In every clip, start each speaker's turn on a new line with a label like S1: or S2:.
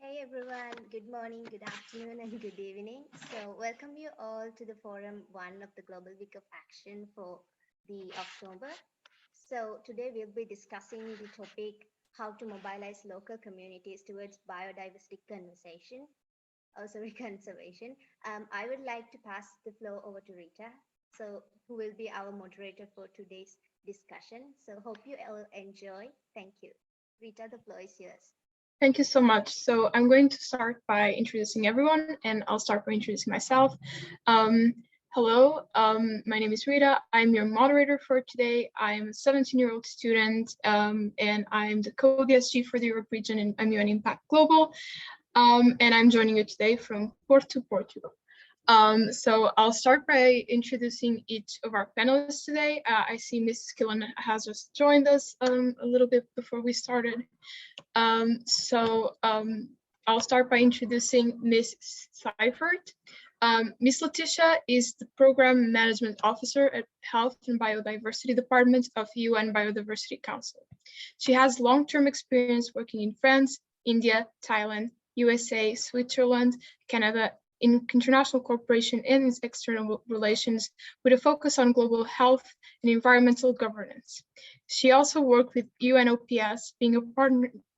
S1: Hey everyone, good morning, good afternoon, and good evening. So, welcome you all to the Forum 1 of the Global Week of Action for the October. So, today we'll be discussing the topic how to mobilize local communities towards biodiversity conservation. Oh, sorry, conservation. I would like to pass the floor over to Rita, so who will be our moderator for today's discussion. So, hope you all enjoy. Thank you. Rita, the floor is yours.
S2: Thank you so much. So I'm going to start by introducing everyone, and I'll start by introducing myself. Hello, my name is Rita. I'm your moderator for today. I'm a 17-year-old student, and I'm the co-DSG for the Europe region in UN Impact Global, and I'm joining you today from Porto, Portugal. So I'll start by introducing each of our panelists today. I see Ms. Killen has just joined us a little bit before we started. I'll start by introducing Ms. Seifert. Ms. Letitia is the Program Management Officer at Health and Biodiversity Department of UN Biodiversity Council. She has long-term experience working in France, India, Thailand, USA, Switzerland, Canada, in international cooperation and its external relations with a focus on global health and environmental governance. She also worked with UNOPS, being a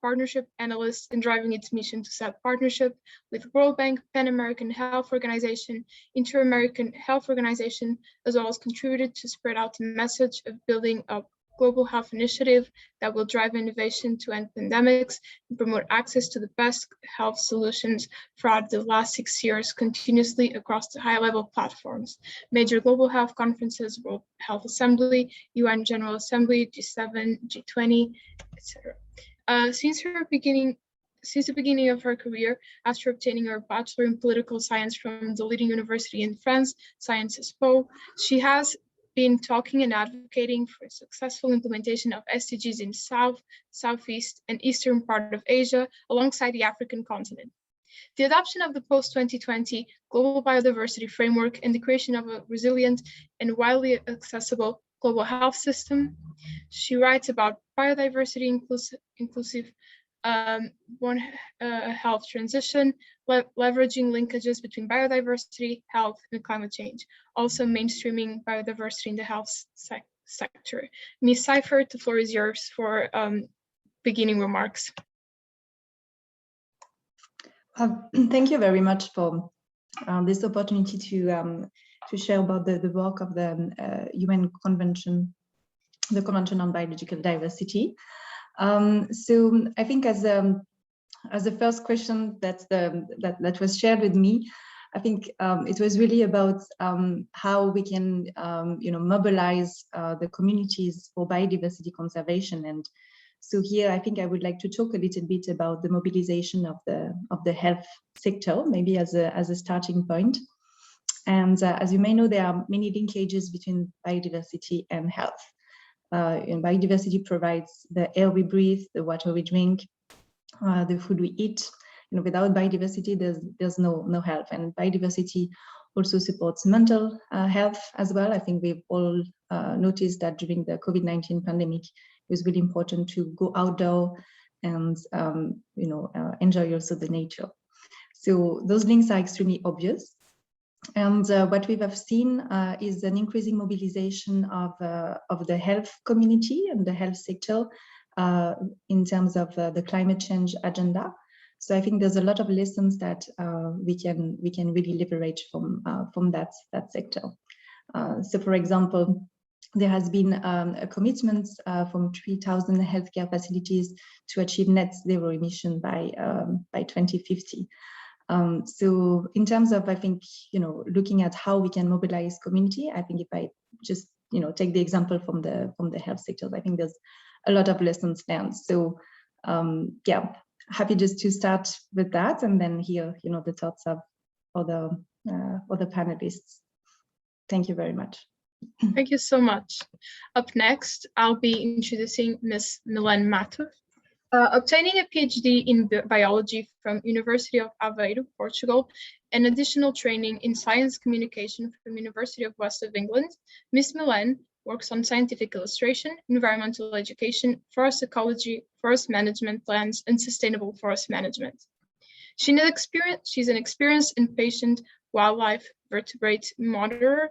S2: partnership analyst and driving its mission to set partnership with World Bank, Pan American Health Organization, Inter-American Health Organization, as well as contributed to spread out the message of building a global health initiative that will drive innovation to end pandemics and promote access to the best health solutions throughout the last 6 years continuously across the high-level platforms, major global health conferences, World Health Assembly, UN General Assembly, G7, G20, etc. Since the beginning of her career, after obtaining her bachelor in political science from the leading university in France, Sciences Po, she has been talking and advocating for successful implementation of SDGs in South, Southeast, and Eastern part of Asia, alongside the African continent. The adoption of the post-2020 Global Biodiversity Framework and the creation of a resilient and widely accessible global health system. She writes about biodiversity inclusive health transition, leveraging linkages between biodiversity, health, and climate change, also mainstreaming biodiversity in the health sector. Ms. Seifert, the floor is yours for beginning remarks.
S3: Thank you very much for this opportunity to share about the work of the UN Convention, the Convention on Biological Diversity. So I think as the first question that was shared with me, I think it was really about how we can mobilize the communities for biodiversity conservation. And so here I think I would like to talk a little bit about the mobilization of the health sector, maybe as a starting point. And as you may know, there are many linkages between biodiversity and health. And biodiversity provides the air we breathe, the water we drink, the food we eat. Without biodiversity, there's no health. And biodiversity also supports mental health as well. I think we've all noticed that during the COVID-19 pandemic, it was really important to go outdoor and enjoy also the nature. So those links are extremely obvious. And what we have seen is an increasing mobilization of the health community and the health sector in terms of the climate change agenda. So I think there's a lot of lessons that we can really leverage from that sector. So for example, there has been a commitment from 3,000 healthcare facilities to achieve net zero emission by 2050. So in terms of, I think, looking at how we can mobilize community, I think if I just, take the example from the health sector, I think there's a lot of lessons learned. So yeah, happy just to start with that and then hear, the thoughts of other panelists. Thank you very much.
S2: Thank you so much. Up next, I'll be introducing Ms. Milene Matos. Obtaining a PhD in biology from University of Aveiro, Portugal, and additional training in science communication from University of West of England, Ms. Milene works on scientific illustration, environmental education, forest ecology, forest management plans, and sustainable forest management. She's an experienced and patient wildlife vertebrate monitorer,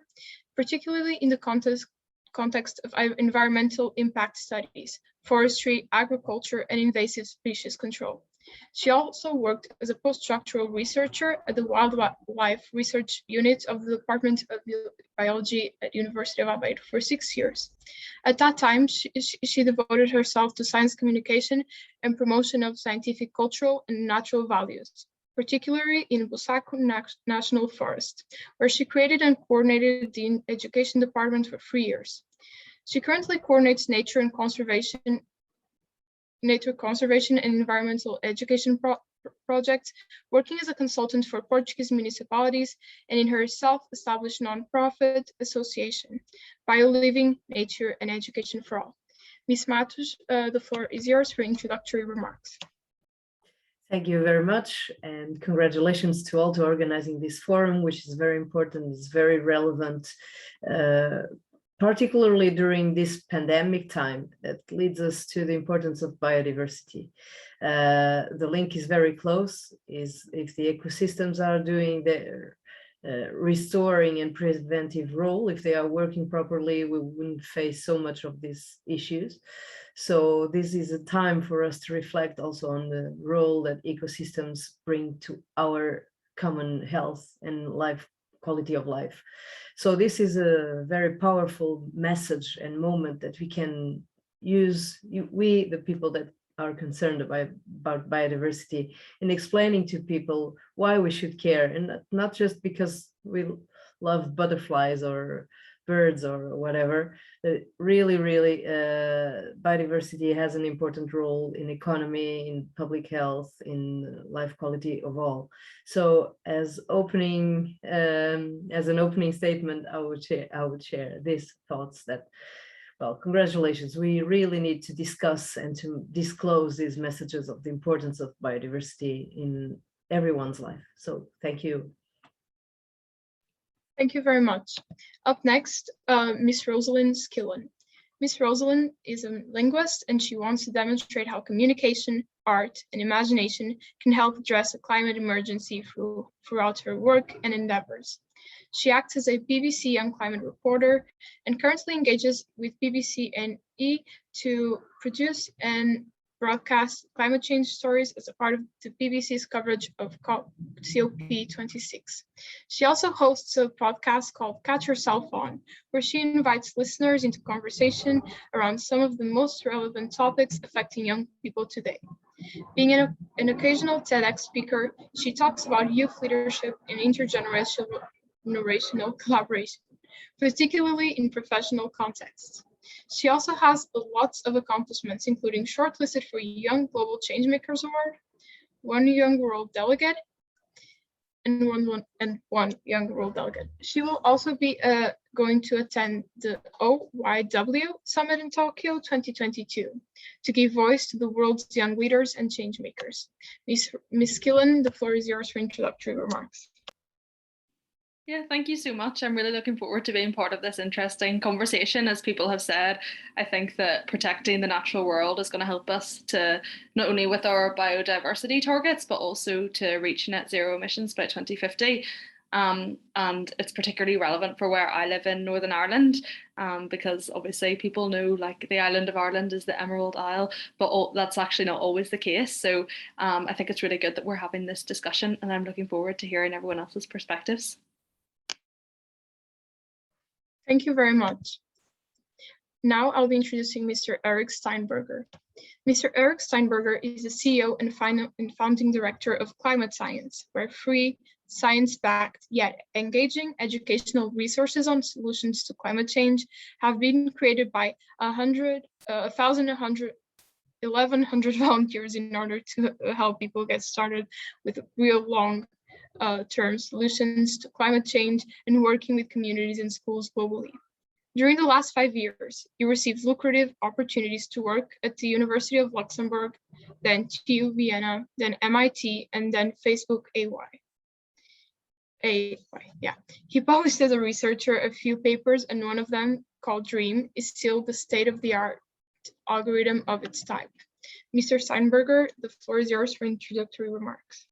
S2: particularly in the context of environmental impact studies, forestry, agriculture, and invasive species control. She also worked as a postdoctoral researcher at the Wildlife Research Unit of the Department of Biology at University of Aveiro for 6 years. At that time, she devoted herself to science communication and promotion of scientific, cultural, and natural values, particularly in Bussaco National Forest, where she created and coordinated the education department for 3 years. She currently coordinates nature conservation and environmental education projects, working as a consultant for Portuguese municipalities and in her self-established nonprofit association, BioLiving, Nature and Education for All. Ms. Matos, the floor is yours for introductory remarks.
S4: Thank you very much, and congratulations to all to organizing this forum, which is very important, it's very relevant, particularly during this pandemic time that leads us to the importance of biodiversity. The link is very close, is if the ecosystems are doing their restoring and preventive role, if they are working properly, we wouldn't face so much of these issues. So this is a time for us to reflect also on the role that ecosystems bring to our common health and quality of life. So this is a very powerful message and moment that we can use, we, the people that are concerned about biodiversity, in explaining to people why we should care, and not just because we love butterflies or birds or whatever. Really, biodiversity has an important role in economy, in public health, in life quality of all. So as an opening statement, I would share these thoughts that, well, congratulations. We really need to discuss and to disclose these messages of the importance of biodiversity in everyone's life. So thank you.
S2: Thank you very much. Up next, Ms. Rosalind Skillen. Ms. Rosalind is a linguist, and she wants to demonstrate how communication, art, and imagination can help address a climate emergency throughout her work and endeavors. She acts as a BBC Young Climate reporter and currently engages with BBC NE to produce and broadcast climate change stories as a part of the BBC's coverage of COP26. She also hosts a podcast called Catch Yourself On, where she invites listeners into conversation around some of the most relevant topics affecting young people today. Being an occasional TEDx speaker, she talks about youth leadership and intergenerational collaboration, particularly in professional contexts. She also has lots of accomplishments, including shortlisted for Young Global Changemakers Award, one Young World Delegate, and one Young World Delegate. She will also be going to attend the OYW Summit in Tokyo 2022 to give voice to the world's young leaders and changemakers. Ms. Skillen, the floor is yours for introductory remarks.
S5: Yeah, thank you so much. I'm really looking forward to being part of this interesting conversation. As people have said, I think that protecting the natural world is going to help us to not only with our biodiversity targets, but also to reach net zero emissions by 2050. And it's particularly relevant for where I live in Northern Ireland, because obviously people know like the island of Ireland is the Emerald Isle, but that's actually not always the case. So I think it's really good that we're having this discussion, and I'm looking forward to hearing everyone else's perspectives.
S2: Thank you very much. Now I'll be introducing Mr. Eric Steinberger. Mr. Eric Steinberger is the CEO and founding director of Climate Science, where free, science-backed, yet engaging educational resources on solutions to climate change have been created by 1,100 volunteers in order to help people get started with real long-term solutions to climate change and working with communities and schools globally. During the last 5 years, you received lucrative opportunities to work at the University of Luxembourg, then TU Vienna, then MIT, and then Facebook AY. Yeah. He published as a researcher a few papers, and one of them, called Dream, is still the state-of-the-art algorithm of its type. Mr. Steinberger, the floor is yours for introductory remarks.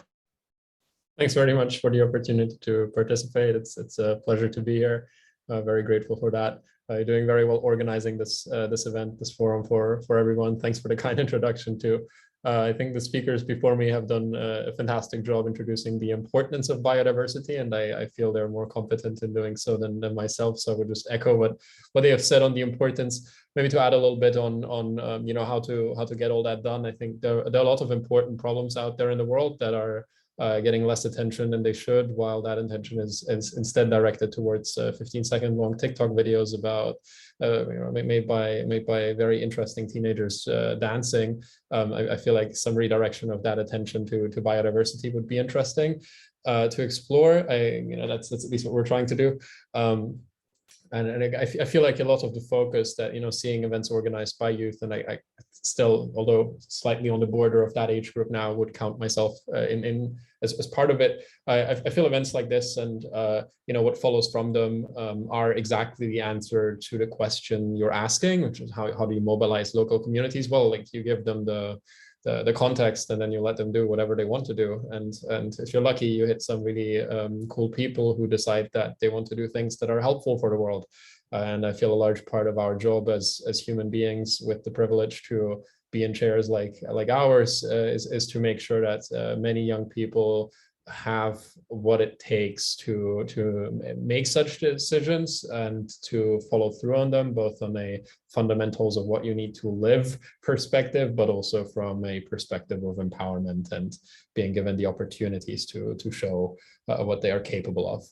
S6: Thanks very much for the opportunity to participate. It's a pleasure to be here. Very grateful for that. You're doing very well organizing this this event, this forum for everyone. Thanks for the kind introduction too. I think the speakers before me have done a fantastic job introducing the importance of biodiversity, and I feel they're more competent in doing so than myself. So I would just echo what they have said on the importance. Maybe to add a little bit on you know, how to get all that done. I think there are a lot of important problems out there in the world that are getting less attention than they should, while that attention is instead directed towards 15-second long TikTok videos about you know, made by very interesting teenagers dancing. I feel like some redirection of that attention to biodiversity would be interesting to explore. You know, that's at least what we're trying to do. And I feel like a lot of the focus that, you know, seeing events organized by youth, and I still, although slightly on the border of that age group now, would count myself in as part of it. I feel events like this and you know, what follows from them are exactly the answer to the question you're asking, which is how do you mobilize local communities? Well, like, you give them the context, and then you let them do whatever they want to do. And if you're lucky, you hit some really cool people who decide that they want to do things that are helpful for the world. And I feel a large part of our job as human beings with the privilege to be in chairs like ours is to make sure that many young people have what it takes to make such decisions and to follow through on them, both on a fundamentals of what you need to live perspective, but also from a perspective of empowerment and being given the opportunities to show what they are capable of.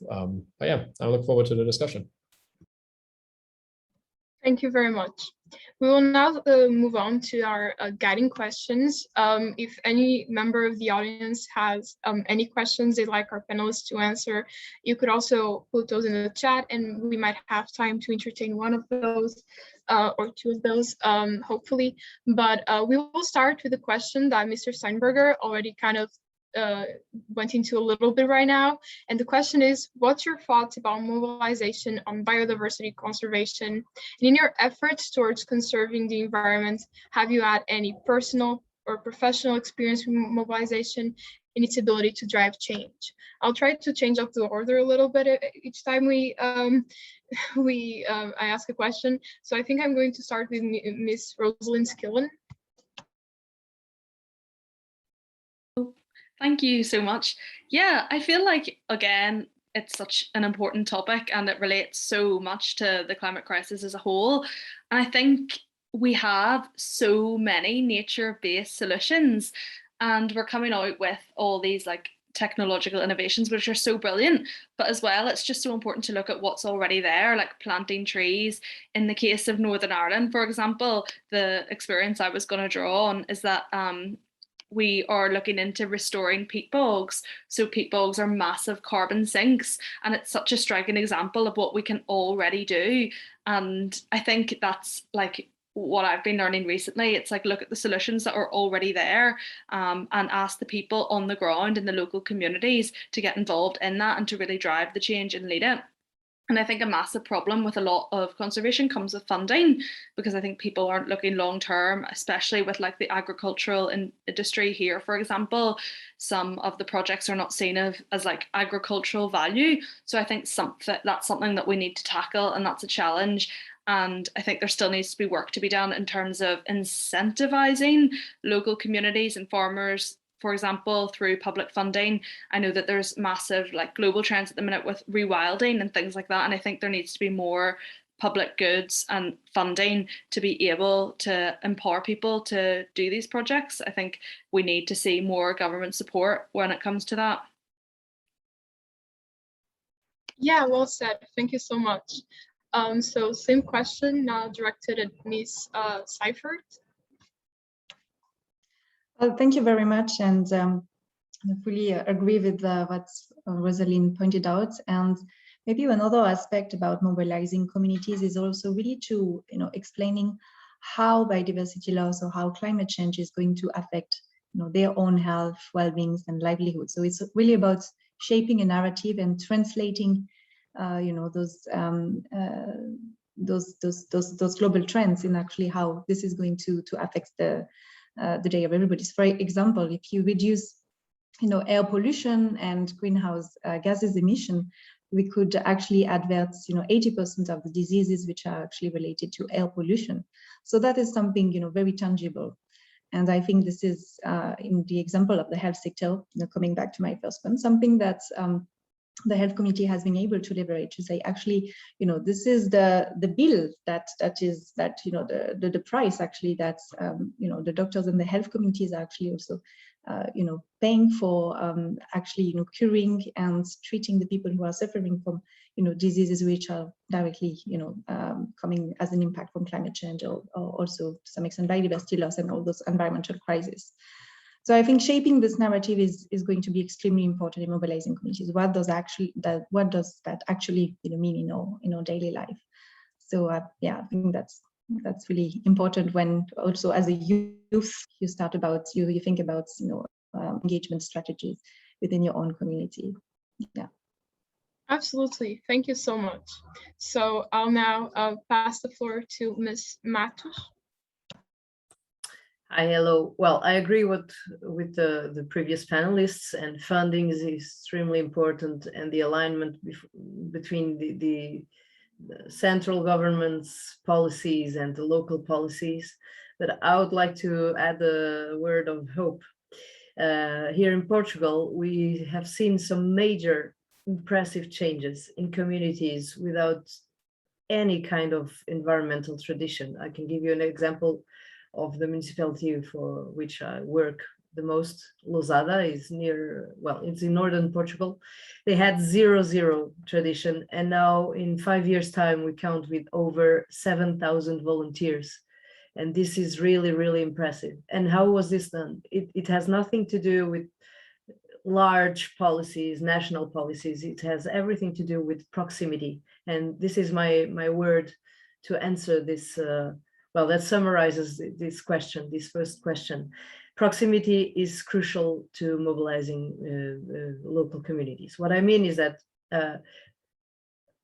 S6: But yeah, I look forward to the discussion.
S2: Thank you very much. We will now move on to our guiding questions. If any member of the audience has any questions they'd like our panelists to answer, you could also put those in the chat, and we might have time to entertain one of those or two of those, hopefully. But we will start with a question that Mr. Steinberger already kind of went into a little bit right now. And the question is, what's your thoughts about mobilization on biodiversity conservation? And in your efforts towards conserving the environment, have you had any personal or professional experience with mobilization and its ability to drive change? I'll try to change up the order a little bit each time I ask a question. So I think I'm going to start with Ms. Rosalind Skillen.
S5: Thank you so much. Yeah, I feel like, again, it's such an important topic and it relates so much to the climate crisis as a whole. And I think we have so many nature-based solutions, and we're coming out with all these like technological innovations, which are so brilliant. But as well, it's just so important to look at what's already there, like planting trees. In the case of Northern Ireland, for example, the experience I was going to draw on is that we are looking into restoring peat bogs. So peat bogs are massive carbon sinks, and it's such a striking example of what we can already do. And I think that's like what I've been learning recently. It's like, look at the solutions that are already there, and ask the people on the ground in the local communities to get involved in that and to really drive the change and lead it. And I think a massive problem with a lot of conservation comes with funding, because I think people aren't looking long term, especially with like the agricultural industry here, for example. Some of the projects are not seen as like agricultural value. So I think that's something that we need to tackle, and that's a challenge. And I think there still needs to be work to be done in terms of incentivizing local communities and farmers, for example, through public funding. I know that there's massive like global trends at the minute with rewilding and things like that. And I think there needs to be more public goods and funding to be able to empower people to do these projects. I think we need to see more government support when it comes to that.
S2: Yeah, well said. Thank you so much. So same question now directed at Ms. Seifert.
S3: Well, thank you very much, and I fully agree with what Rosalind pointed out. And maybe another aspect about mobilizing communities is also really to, explaining how biodiversity loss or how climate change is going to affect, their own health, well-being, and livelihood. So it's really about shaping a narrative and translating, those global trends in actually how this is going to affect the day of everybody. For example, if you reduce air pollution and greenhouse gases emission, we could actually avert 80% of the diseases which are actually related to air pollution. So that is something very tangible. And I think this is in the example of the health sector, coming back to my first one, something that the health community has been able to leverage to say, actually, this is the bill the price actually that's the doctors and the health communities are actually also paying for actually curing and treating the people who are suffering from diseases which are directly coming as an impact from climate change, or also to some extent biodiversity loss and all those environmental crises. So I think shaping this narrative is going to be extremely important in mobilizing communities. What does that actually mean in our daily life? So yeah, I think that's really important when also as a youth you start about you think about engagement strategies within your own community. Yeah.
S2: Absolutely. Thank you so much. So I'll now pass the floor to Ms. Matos.
S4: Hi, hello. Well, I agree with the previous panelists, and funding is extremely important, and the alignment between the central government's policies and the local policies. But I would like to add a word of hope. Here in Portugal, we have seen some major impressive changes in communities without any kind of environmental tradition. I can give you an example of the municipality for which I work the most. Lousada is it's in northern Portugal. They had zero tradition, and now in 5 years' time we count with over 7,000 volunteers, and this is really impressive. And how was this done? It has nothing to do with large policies, national policies. It has everything to do with proximity, and this is my word to answer this. That summarizes this first question. Proximity is crucial to mobilizing local communities. What I mean is that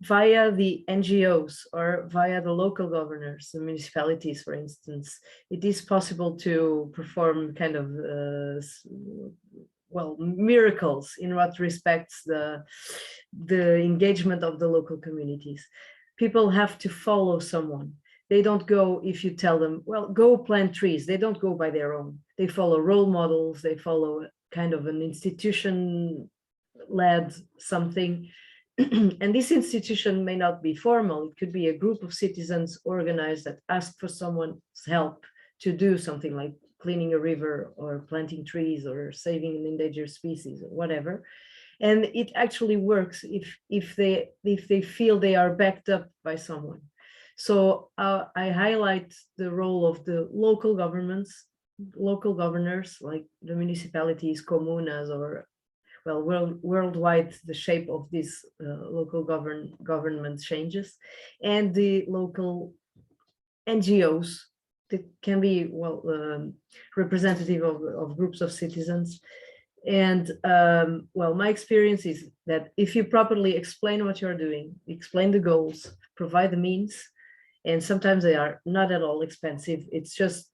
S4: via the NGOs or via the local governors, the municipalities, for instance, it is possible to perform kind of miracles in what respects the engagement of the local communities. People have to follow someone. They don't go if you tell them, well, go plant trees. They don't go by their own. They follow role models. They follow kind of an institution-led something. And this institution may not be formal. It could be a group of citizens organized that ask for someone's help to do something like cleaning a river or planting trees or saving an endangered species or whatever. And it actually works if they feel they are backed up by someone. So I highlight the role of the local governments, local governors, like the municipalities, comunas, or worldwide, the shape of these local government changes, and the local NGOs that can be representative of groups of citizens. And my experience is that if you properly explain what you're doing, explain the goals, provide the means, and sometimes they are not at all expensive. It's just,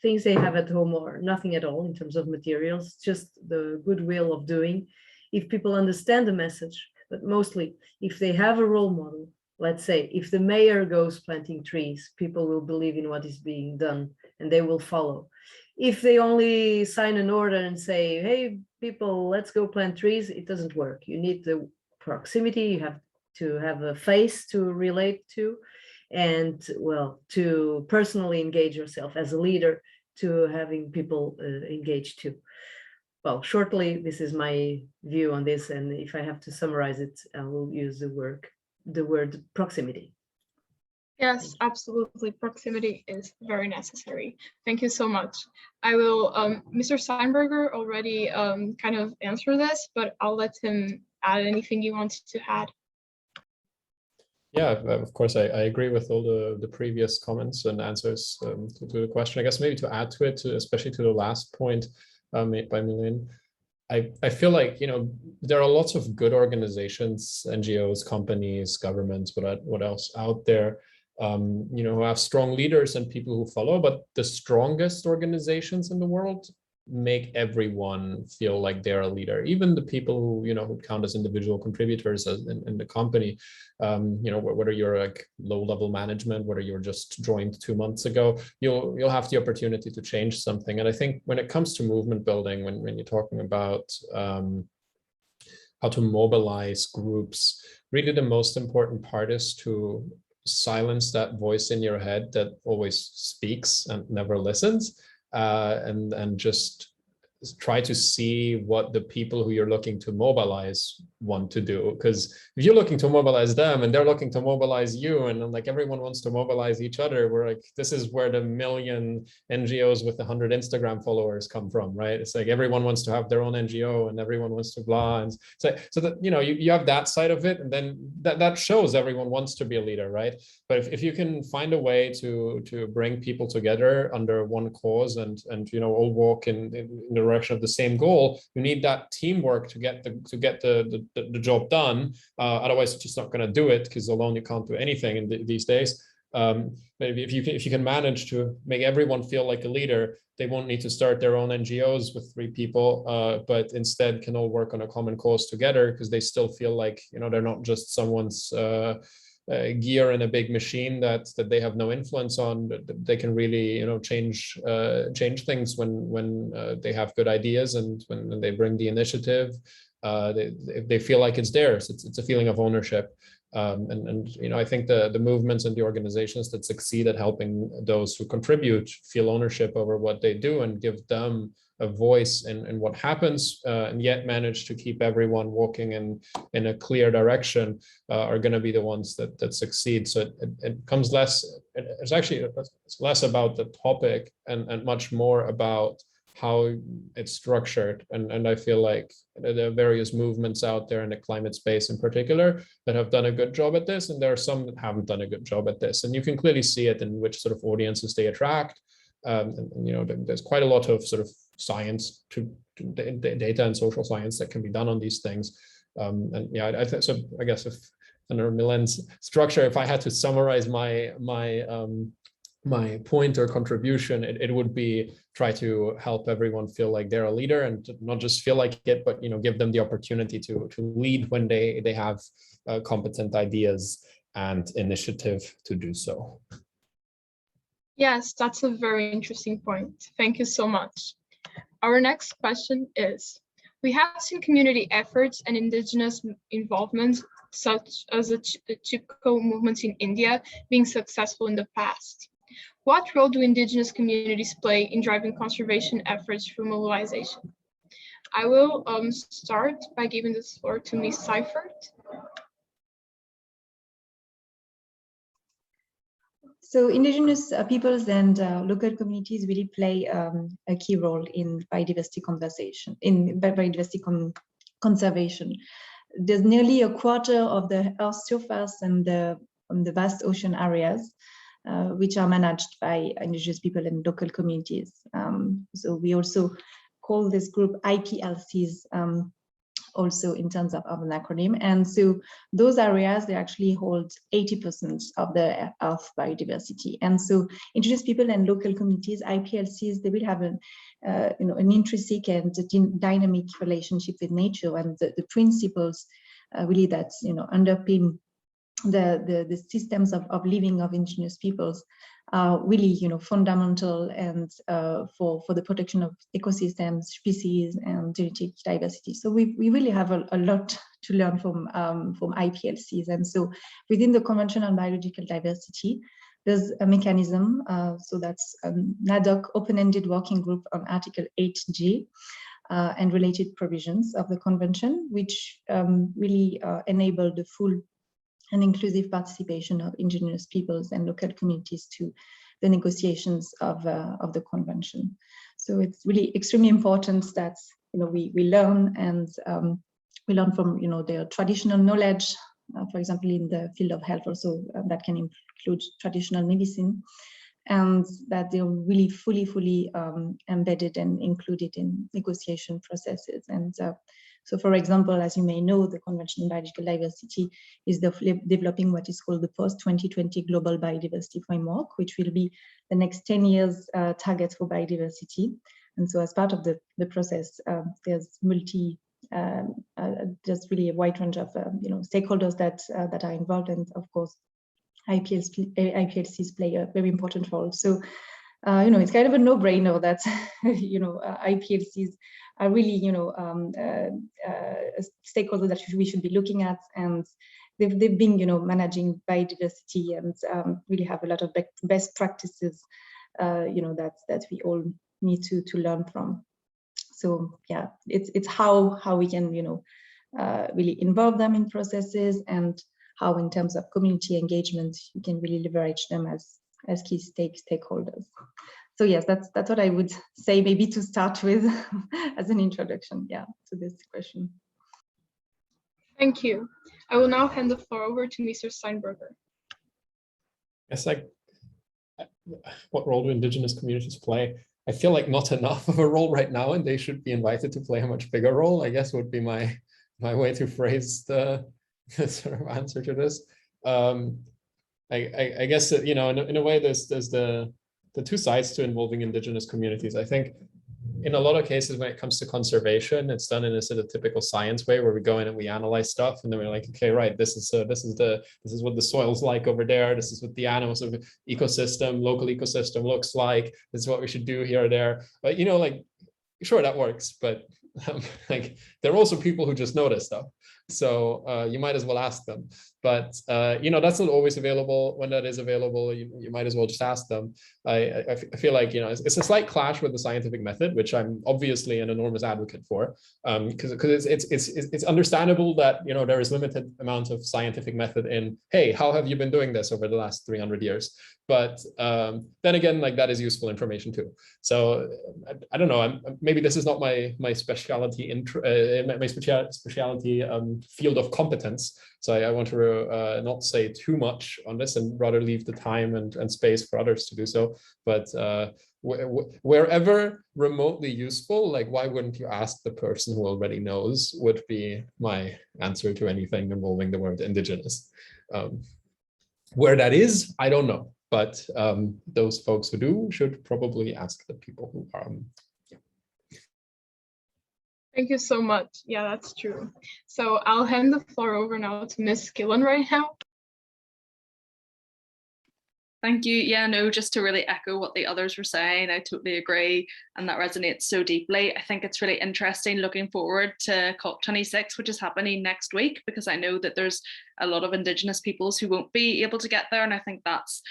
S4: things they have at home or nothing at all in terms of materials, just the goodwill of doing. If people understand the message, but mostly if they have a role model, let's say, if the mayor goes planting trees, people will believe in what is being done and they will follow. If they only sign an order and say, hey, people, let's go plant trees, it doesn't work. You need the proximity, you have to have a face to relate to, and to personally engage yourself as a leader, to having people engage too. Well, shortly, this is my view on this, and if I have to summarize it, I will use the word proximity.
S2: Yes, absolutely. Proximity is very necessary. Thank you so much. I will, Mr. Steinberger already kind of answer this, but I'll let him add anything he wants to add.
S6: Yeah, of course, I agree with all the previous comments and answers to the question. I guess maybe to add to it, especially to the last point made by Milene, I feel like, there are lots of good organizations, NGOs, companies, governments, what else out there, who have strong leaders and people who follow, but the strongest organizations in the world make everyone feel like they're a leader, even the people who, who count as individual contributors in the company. Whether you're like low-level management, whether you're just joined 2 months ago, you'll have the opportunity to change something. And I think when it comes to movement building, when you're talking about how to mobilize groups, really the most important part is to silence that voice in your head that always speaks and never listens, and just try to see what the people who you're looking to mobilize want to do. Because if you're looking to mobilize them and they're looking to mobilize you, and like everyone wants to mobilize each other, we're like, this is where the 1 million NGOs with 100 Instagram followers come from, right? It's like everyone wants to have their own NGO and everyone wants to blah. And so that, you have that side of it, and then that shows everyone wants to be a leader, right? But if you can find a way to bring people together under one cause and all walk in the direction of the same goal, you need that teamwork to get the job done. Otherwise, you're just not going to do it, because alone you can't do anything in these days. Maybe if you can manage to make everyone feel like a leader, they won't need to start their own NGOs with 3 people, but instead can all work on a common cause together, because they still feel like they're not just someone's gear in a big machine that they have no influence on. They can really change things when they have good ideas, and when they bring the initiative. They feel like it's theirs. It's a feeling of ownership. And I think the movements and the organizations that succeed at helping those who contribute feel ownership over what they do and give them a voice in what happens, and yet manage to keep everyone walking in a clear direction, are going to be the ones that succeed. So it comes less, it's less about the topic and much more about how it's structured. And I feel like there are various movements out there in the climate space in particular that have done a good job at this, and there are some that haven't done a good job at this. And you can clearly see it in which sort of audiences they attract. There's quite a lot of sort of science to data and social science that can be done on these things. I guess if under Milen's structure, if I had to summarize my point or contribution, it would be try to help everyone feel like they're a leader, and not just feel like it, but give them the opportunity to lead when they have competent ideas and initiative to do so.
S2: Yes, that's a very interesting point. Thank you so much. Our next question is, we have seen community efforts and indigenous involvement, such as the Chipko movement in India, being successful in the past. What role do indigenous communities play in driving conservation efforts through mobilization? I will start by giving the floor to Ms. Seifert.
S3: So indigenous peoples and local communities really play a key role in biodiversity conservation. There's nearly a quarter of the Earth's surface and the vast ocean areas, which are managed by indigenous people and local communities. So we also call this group IPLCs, also in terms of an acronym. And so those areas, they actually hold 80% of the Earth biodiversity. And so indigenous people and local communities, IPLCs, they will have an intrinsic and dynamic relationship with nature, and the principles really that underpin the systems of living of indigenous peoples are really fundamental and for the protection of ecosystems, species, and genetic diversity. So we really have a lot to learn from IPLCs. And so within the Convention on Biological Diversity, there's a mechanism, so that's an ad hoc open-ended working group on Article 8G and related provisions of the Convention, which really enable the full and inclusive participation of indigenous peoples and local communities to the negotiations of the Convention. So it's really extremely important that we learn, and we learn from their traditional knowledge, for example, in the field of health also, that can include traditional medicine, and that they're really fully embedded and included in negotiation processes. And so, for example, as you may know, the Convention on Biological Diversity is developing what is called the post-2020 Global Biodiversity Framework, which will be the next 10 years targets for biodiversity. And so as part of the process, there's there's really a wide range of stakeholders that are involved, and of course IPLCs play a very important role. So it's kind of a no-brainer that IPLCs are really a stakeholder that we should be looking at, and they've been managing biodiversity and really have a lot of best practices that we all need to learn from. So yeah, it's how we can really involve them in processes, and how in terms of community engagement you can really leverage them as key stakeholders. So yes, that's what I would say, maybe to start with as an introduction, to this question.
S2: Thank you. I will now hand the floor over to Mr. Steinberger.
S6: It's like, what role do Indigenous communities play? I feel like not enough of a role right now, and they should be invited to play a much bigger role, I guess, would be my way to phrase the sort of answer to this. I guess that, in a way, there's the two sides to involving Indigenous communities. I think in a lot of cases, when it comes to conservation, it's done in a sort of typical science way, where we go in and we analyze stuff, and then we're like, okay, right, this is what the soil's like over there. This is what the animals of ecosystem, local ecosystem looks like. This is what we should do here or there. But sure, that works, but like there are also people who just know this stuff. So you might as well ask them. But that's not always available. When that is available, you might as well just ask them. I feel like it's a slight clash with the scientific method, which I'm obviously an enormous advocate for, because it's understandable that there is limited amount of scientific method in, hey, how have you been doing this over the last 300 years? But then again, like that is useful information too. So I don't know. Maybe this is not my specialty specialty field of competence. So I want to not say too much on this, and rather leave the time and space for others to do so. But wherever remotely useful, like why wouldn't you ask the person who already knows, would be my answer to anything involving the word Indigenous. Where that is, I don't know. But those folks who do should probably ask the people who are.
S2: Thank you so much. Yeah, that's true. So I'll hand the floor over now to Ms. Gillen right now.
S5: Thank you. Yeah, no, just to really echo what the others were saying, I totally agree. And that resonates so deeply. I think it's really interesting looking forward to COP26, which is happening next week, because I know that there's a lot of Indigenous peoples who won't be able to get there. And I think that's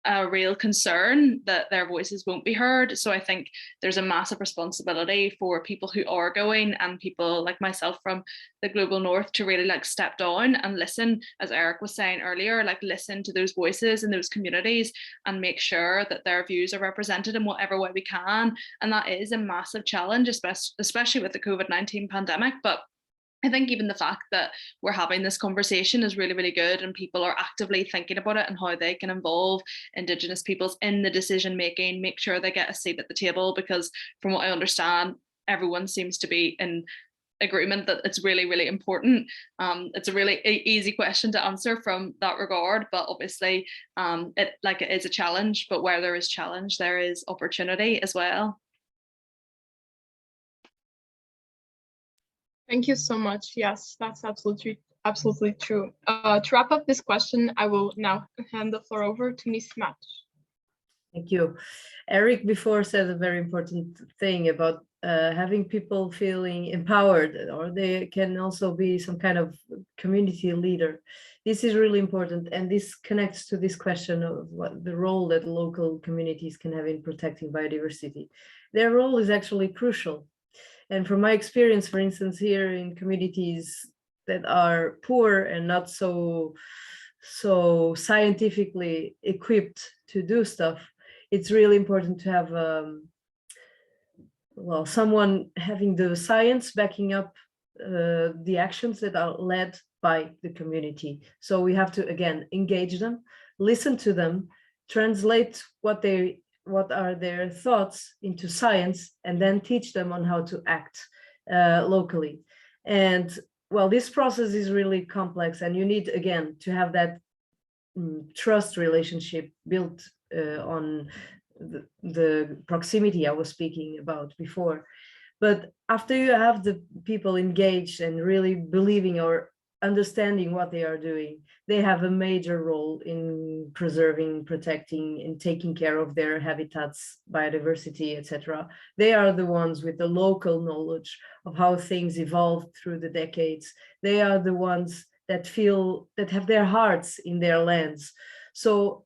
S5: a real concern that their voices won't be heard. So I think there's a massive responsibility for people who are going, and people like myself from the global north, to really step down and listen, as Eric was saying earlier, listen to those voices in those communities and make sure that their views are represented in whatever way we can. And that is a massive challenge, especially with the COVID-19 pandemic. But I think even the fact that we're having this conversation is really, really good, and people are actively thinking about it and how they can involve Indigenous peoples in the decision making, make sure they get a seat at the table, because from what I understand, everyone seems to be in agreement that it's really, really important. It's a really easy question to answer from that regard, but obviously it is a challenge, but where there is challenge, there is opportunity as well.
S2: Thank you so much. Yes, that's absolutely true. To wrap up this question, I will now hand the floor over to Ms. Match.
S4: Thank you. Eric before said a very important thing about having people feeling empowered, or they can also be some kind of community leader. This is really important, and this connects to this question of what the role that local communities can have in protecting biodiversity. Their role is actually crucial. And from my experience, for instance, here in communities that are poor and not so scientifically equipped to do stuff, it's really important to have someone having the science backing up the actions that are led by the community. So we have to, again, engage them, listen to them, translate what are their thoughts into science, and then teach them on how to act locally. And well, this process is really complex, and you need, again, to have that trust relationship built on the proximity I was speaking about before. But after you have the people engaged and really believing or understanding what they are doing, they have a major role in preserving, protecting, and taking care of their habitats, biodiversity, etc. They are the ones with the local knowledge of how things evolved through the decades. They are the ones that feel, that have their hearts in their lands. So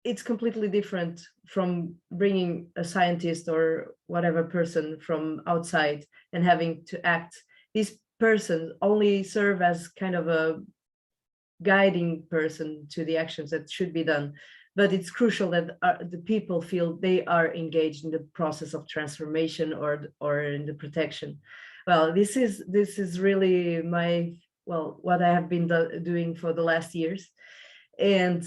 S4: it's completely different from bringing a scientist or whatever person from outside and having to act. These persons only serve as kind of a guiding person to the actions that should be done. But it's crucial that the people feel they are engaged in the process of transformation or in the protection. Well, this is really my, well, what I have been doing for the last years. And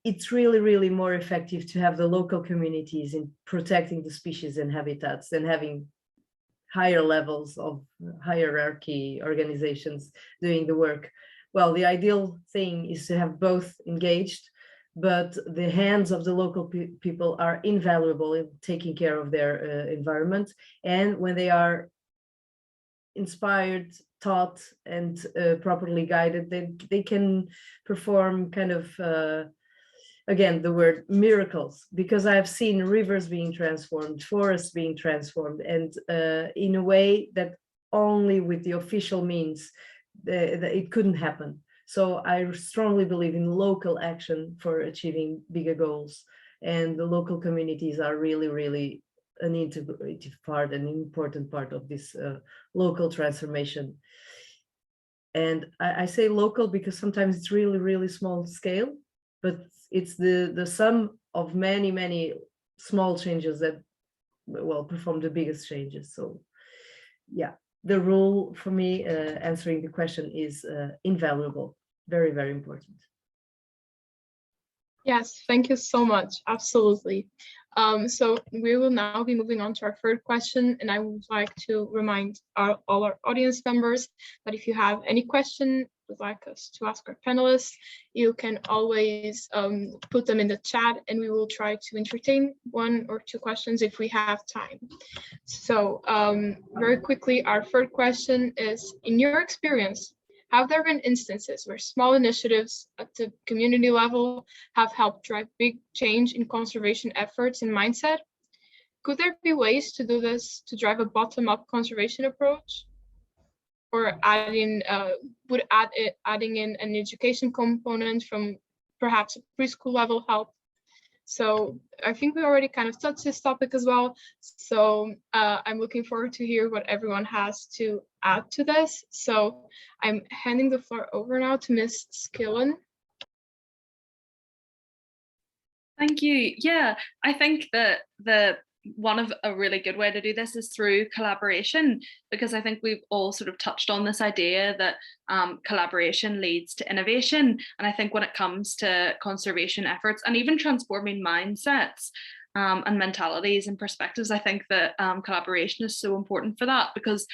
S4: it's really, really more effective to have the local communities in protecting the species and habitats than having higher levels of hierarchy organizations doing the work. Well, the ideal thing is to have both engaged, but the hands of the local people are invaluable in taking care of their environment. And when they are inspired, taught, and properly guided, they can perform kind of, again, the word miracles, because I've seen rivers being transformed, forests being transformed, and in a way that only with the official means it couldn't happen. So I strongly believe in local action for achieving bigger goals, and the local communities are really, really an integrative part, an important part of this local transformation. And I say local because sometimes it's really, really small scale, but it's the sum of many, many small changes that, well, perform the biggest changes. So yeah, the rule for me, answering the question, is invaluable, very, very important.
S2: Yes, thank you so much. Absolutely. So we will now be moving on to our third question, and I would like to remind all our audience members that if you have any question would like us to ask our panelists, you can always put them in the chat, and we will try to entertain one or two questions if we have time. So very quickly, our third question is, in your experience, have there been instances where small initiatives at the community level have helped drive big change in conservation efforts and mindset? Could there be ways to do this to drive a bottom-up conservation approach? Or adding in an education component from perhaps a preschool level help? So I think we already kind of touched this topic as well. So I'm looking forward to hear what everyone has to add to this. So I'm handing the floor over now to Ms. Skillen.
S5: Thank you. Yeah, I think that one of a really good way to do this is through collaboration, because I think we've all sort of touched on this idea that collaboration leads to innovation. And I think when it comes to conservation efforts and even transforming mindsets and mentalities and perspectives, I think that collaboration is so important for that, because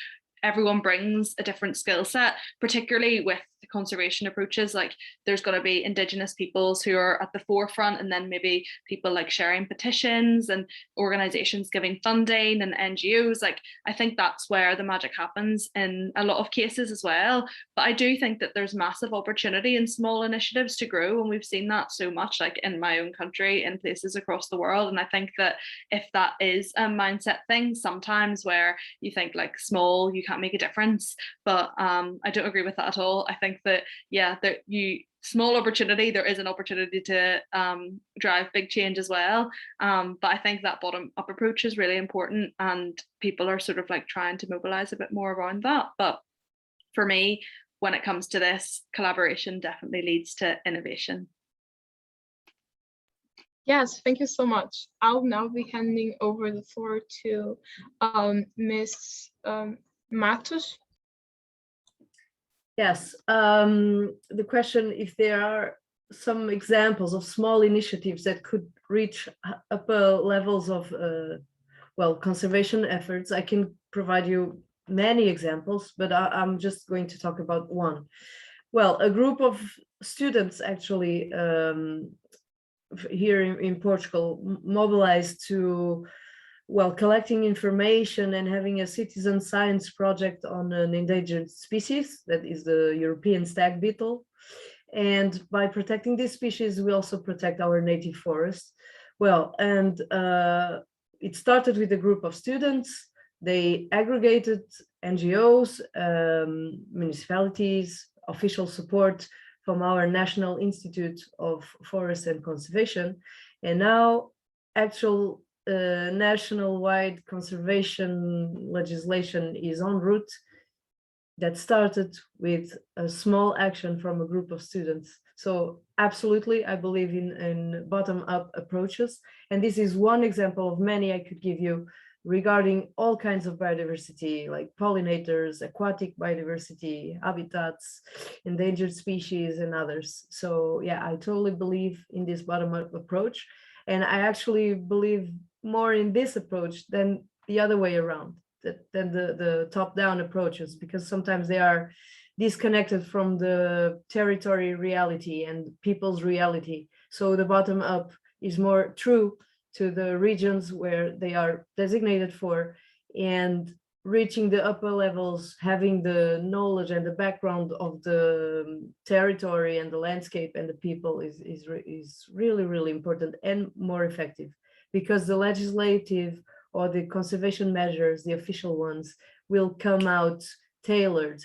S5: everyone brings a different skill set, particularly with conservation approaches. Like there's going to be Indigenous peoples who are at the forefront, and then maybe people like sharing petitions and organizations giving funding and NGOs. Like I think that's where the magic happens in a lot of cases as well. But I do think that there's massive opportunity in small initiatives to grow, and we've seen that so much, like in my own country, in places across the world. And I think that if that is a mindset thing sometimes, where you think like small, you can't make a difference, but I don't agree with that at all. I think that, yeah, that small opportunity, there is an opportunity to drive big change as well. But I think that bottom up approach is really important, and people are sort of like trying to mobilize a bit more around that. But for me, when it comes to this, collaboration definitely leads to innovation.
S2: Yes, thank you so much. I'll now be handing over the floor to Ms. Matos.
S4: Yes, the question, if there are some examples of small initiatives that could reach upper levels of, well, conservation efforts, I can provide you many examples, but I'm just going to talk about one. Well, a group of students actually here in Portugal, mobilized to, well, collecting information and having a citizen science project on an endangered species, that is the European stag beetle. And by protecting this species, we also protect our native forests. Well, and it started with a group of students. They aggregated NGOs, municipalities, official support from our National Institute of Forest and Conservation. And now actual national-wide conservation legislation is en route. That started with a small action from a group of students. So absolutely, I believe in bottom-up approaches. And this is one example of many I could give you regarding all kinds of biodiversity, like pollinators, aquatic biodiversity, habitats, endangered species, and others. So yeah, I totally believe in this bottom-up approach. And I actually believe more in this approach than the other way around, than the top-down approaches, because sometimes they are disconnected from the territory reality and people's reality. So the bottom-up is more true to the regions where they are designated for, and reaching the upper levels, having the knowledge and the background of the territory and the landscape and the people is really, really important and more effective, because the legislative or the conservation measures, the official ones, will come out tailored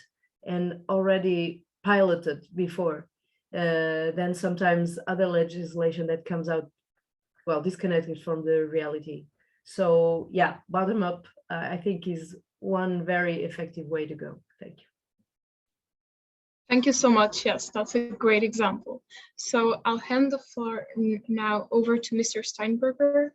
S4: and already piloted before. Then sometimes other legislation that comes out, well, disconnected from the reality. So yeah, bottom up, I think is one very effective way to go. Thank you.
S2: Thank you so much. Yes, that's a great example. So I'll hand the floor now over to Mr. Steinberger.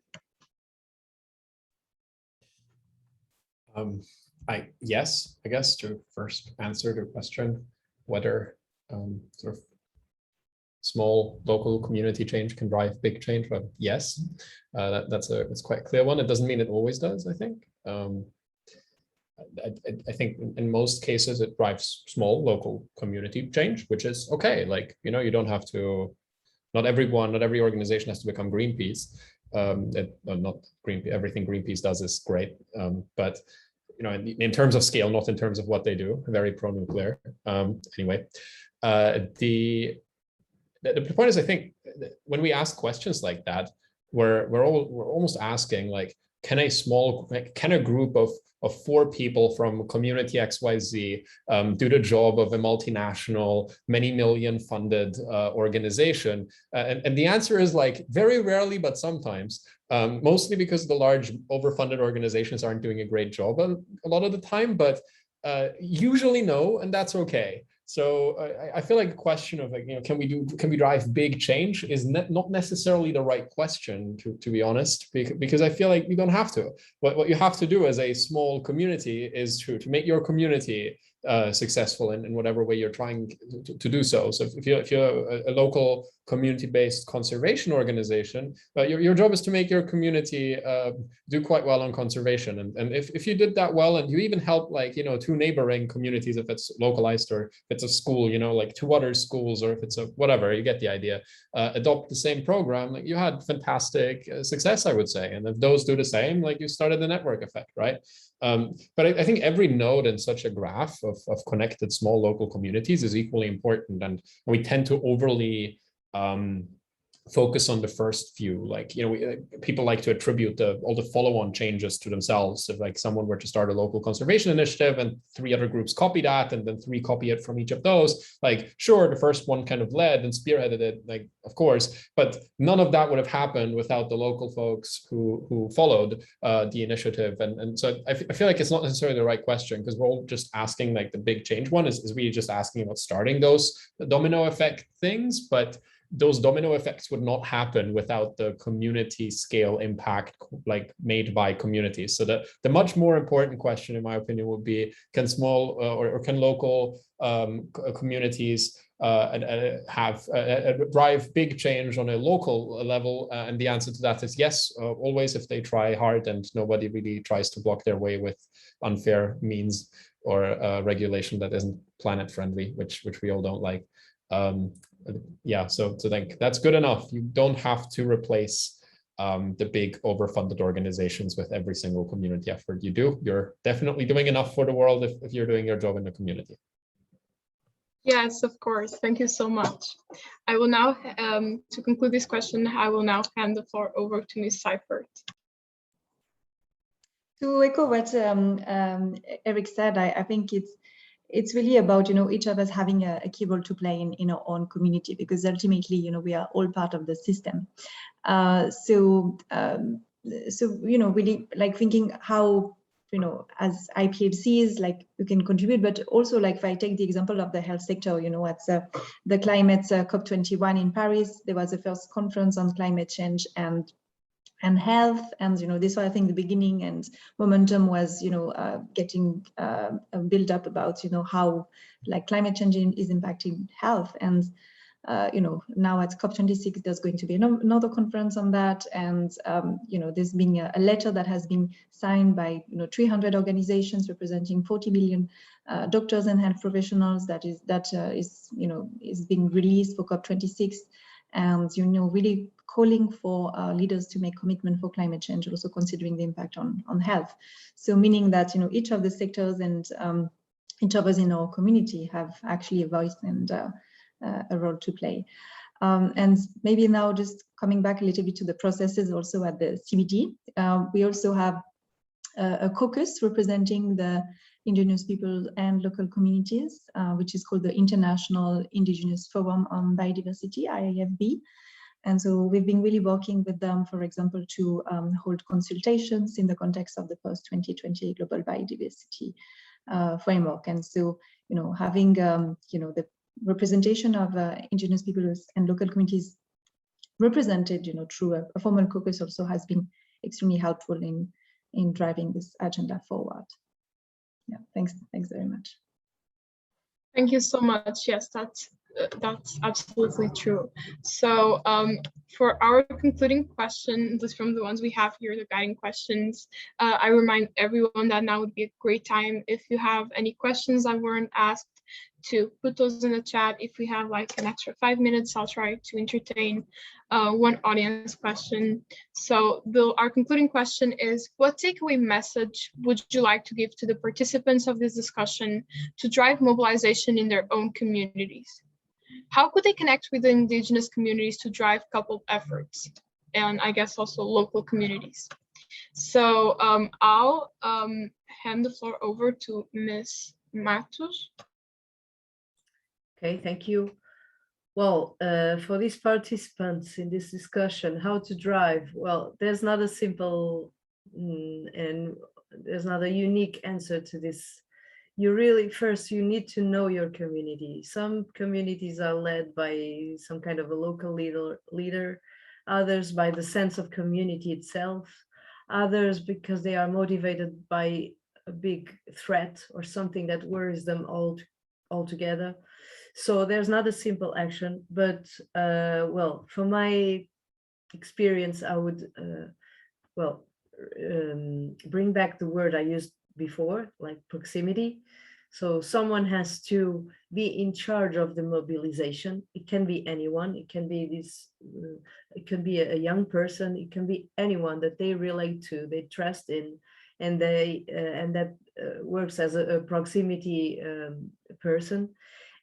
S6: Yes, I guess to first answer the question whether sort of small local community change can drive big change. But yes, that's quite a clear one. It doesn't mean it always does, I think. I think in most cases it drives small local community change, which is okay. Like, you know, you don't have to, not every organization has to become Greenpeace. Not Greenpeace, everything Greenpeace does is great. But you know, in terms of scale, not in terms of what they do, very pro-nuclear. Anyway, the point is, I think when we ask questions like that, we're almost asking, like, can a group of 4 people from community XYZ do the job of a multinational, many million funded organization? And the answer is, like, very rarely, but sometimes, mostly because the large overfunded organizations aren't doing a great job a lot of the time, but usually no, and that's okay. So I feel like the question of, like, you know, can we drive big change is not necessarily the right question, to be honest, because I feel like you don't have to. What you have to do as a small community is to make your community successful in whatever way you're trying to do so. So if you're a local community-based conservation organization, your job is to make your community do quite well on conservation. And if you did that well, and you even help, like, you know, 2 neighboring communities, if it's localized, or if it's a school, you know, like 2 other schools, or if it's a whatever, you get the idea, adopt the same program, like, you had fantastic success, I would say. And if those do the same, like, you started the network effect, right? But I think every node in such a graph of connected small local communities is equally important, and we tend to overly focus on the first few. Like, you know, people like to attribute all the follow-on changes to themselves. If, like, someone were to start a local conservation initiative and 3 other groups copy that, and then 3 copy it from each of those, like, sure, the first one kind of led and spearheaded it, like, of course, but none of that would have happened without the local folks who followed the initiative. And so I feel like it's not necessarily the right question, because we're all just asking, like, the big change one is really just asking about starting those domino effect things, but those domino effects would not happen without the community scale impact, like, made by communities. So the much more important question, in my opinion, would be, can small or can local communities have drive big change on a local level? And the answer to that is yes, always, if they try hard and nobody really tries to block their way with unfair means or regulation that isn't planet friendly, which we all don't like. yeah, so to think that's good enough. You don't have to replace the big overfunded organizations with every single community effort you do. You're definitely doing enough for the world if you're doing your job in the community.
S2: Yes, of course. Thank you so much. I will now, to conclude this question, I will now hand the floor over to Ms. Seifert.
S3: To echo what Eric said, I think it's really about, each of us having a key role to play in our own community, because ultimately, we are all part of the system. So really like thinking how, as IPHCs, like you can contribute, but also like if I take the example of the health sector, at the climate COP21 in Paris, there was the first conference on climate change and health, and this was, I think, the beginning, and momentum was getting built up about how like climate change is impacting health. And now at COP26 there's going to be another conference on that, and there's been a letter that has been signed by 300 organizations representing 40 million doctors and health professionals that is being released for COP26, and really calling for leaders to make commitment for climate change, also considering the impact on health. So meaning that each of the sectors and each of us in our community have actually a voice and a role to play. And maybe now just coming back a little bit to the processes also at the CBD, we also have a caucus representing the Indigenous people and local communities, which is called the International Indigenous Forum on Biodiversity, IIFB. And so we've been really working with them, for example, to hold consultations in the context of the post-2020 global biodiversity framework. And so, having, the representation of Indigenous peoples and local communities represented, through a formal caucus also has been extremely helpful in driving this agenda forward. Yeah, thanks very much.
S2: Thank you so much. Yes, that's absolutely true. So for our concluding question, just from the ones we have here, the guiding questions, I remind everyone that now would be a great time if you have any questions that weren't asked to put those in the chat. If we have like an extra 5 minutes, I'll try to entertain one audience question. So our concluding question is, what takeaway message would you like to give to the participants of this discussion to drive mobilization in their own communities? How could they connect with the Indigenous communities to drive coupled efforts? And I guess also local communities. So I'll hand the floor over to Ms. Matos.
S4: Okay, thank you. Well, for these participants in this discussion, how to drive, well, there's not a simple and there's not a unique answer to this. You really, first, you need to know your community. Some communities are led by some kind of a local leader, others by the sense of community itself, others because they are motivated by a big threat or something that worries them all together. So there's not a simple action, but well, from my experience, I would bring back the word I used before, like proximity. So someone has to be in charge of the mobilization. It can be anyone. It can be it can be a young person. It can be anyone that they relate to, they trust in, and that works as a proximity person.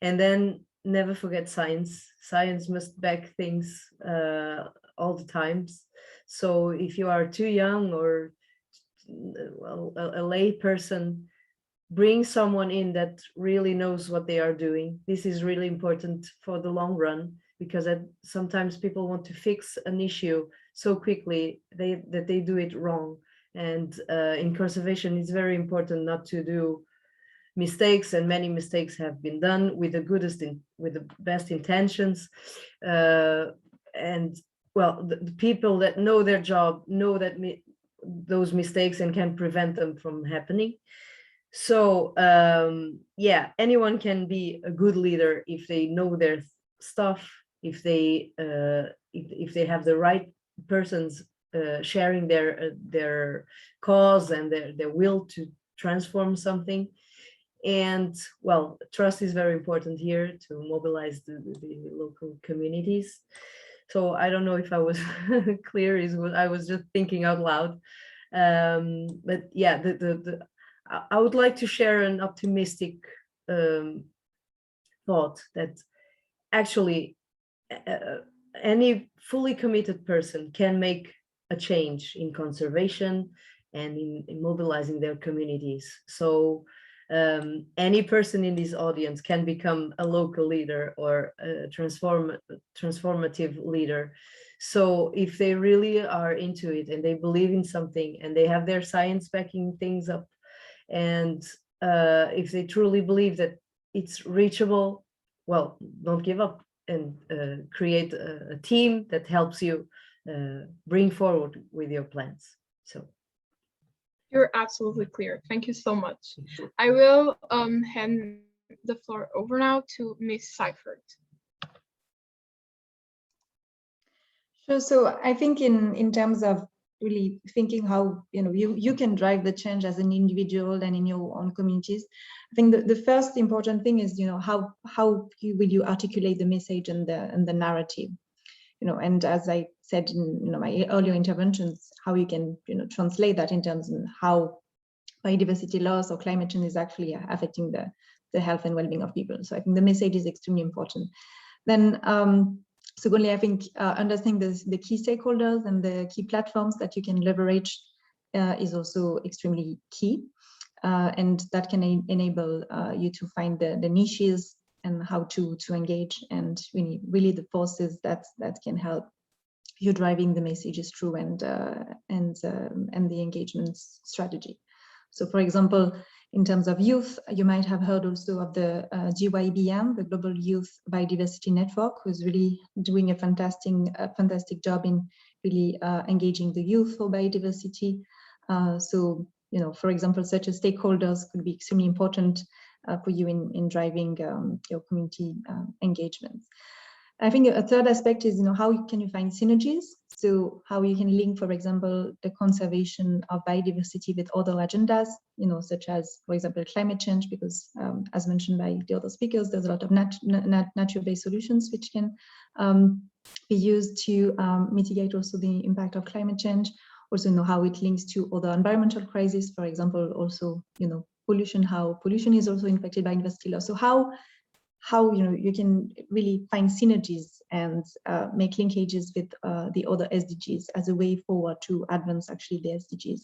S4: And then never forget science. Science must back things all the times. So if you are too young or a lay person, bring someone in that really knows what they are doing. This is really important for the long run, because sometimes people want to fix an issue so quickly that they do it wrong. And in conservation, it's very important not to do mistakes, and many mistakes have been done with the best intentions. And well, the people that know their job know that those mistakes and can prevent them from happening. So yeah, anyone can be a good leader if they know their stuff, if they have the right persons sharing their cause and their will to transform something. And well, trust is very important here to mobilize the local communities. So I don't know if I was clear, is what I was just thinking out loud. But yeah, I would like to share an optimistic thought that actually any fully committed person can make a change in conservation and in mobilizing their communities. So any person in this audience can become a local leader or a transformative leader. So if they really are into it and they believe in something and they have their science backing things up, and if they truly believe that it's reachable, well, don't give up and create a team that helps you bring forward with your plans. So
S2: You're absolutely clear. Thank you so much. I will hand the floor over now to Ms. Seifert.
S3: Sure. So I think in terms of really thinking how you can drive the change as an individual and in your own communities, I think the first important thing is how will you articulate the message and the narrative, and as I said in my earlier interventions, how you can translate that in terms of how biodiversity loss or climate change is actually affecting the health and well-being of people. So I think the message is extremely important. Then secondly, I think understanding the key stakeholders and the key platforms that you can leverage is also extremely key. And that can enable you to find the niches and how to engage, and really the forces that can help you driving the messages through and the engagement strategy. So for example, in terms of youth, you might have heard also of the GYBN, the Global Youth Biodiversity Network, who's really doing a fantastic job in really engaging the youth for biodiversity. So, for example, such as stakeholders could be extremely important for you in driving your community engagements. I think a third aspect is, how can you find synergies? So how you can link, for example, the conservation of biodiversity with other agendas, such as, for example, climate change, because as mentioned by the other speakers, there's a lot of nature-based solutions which can be used to mitigate also the impact of climate change. Also how it links to other environmental crises, for example, also, pollution, how pollution is also impacted by biodiversity loss. So how you can really find synergies and make linkages with the other SDGs as a way forward to advance actually the SDGs